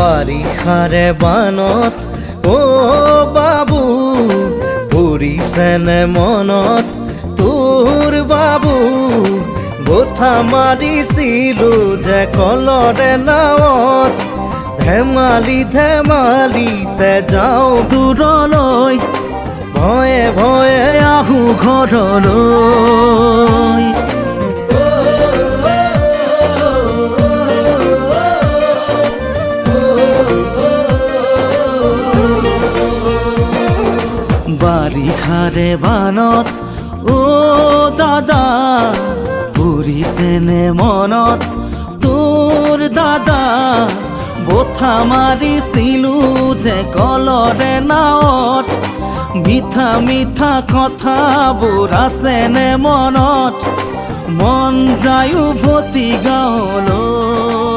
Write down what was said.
বাৰিষাৰে বানত অ বাবু পৰিছেনে মনত তোৰ বাবু গোঠা মাৰিছিলো যে কলৰে নাৱত ধেমালি ধেমালিতে যাওঁ দূৰলৈ ভয়ে ভয়ে আহোঁ ঘৰলৈ বাৰিষাৰে বানত অ দাদা পৰিছেনে মনত তোৰ দাদা বঠা মাৰিছিলো যে কলৰে নাৱত মিঠা মিঠা কথাবোৰ আছেনে মনত মন যায় উভতি গাঁৱলৈ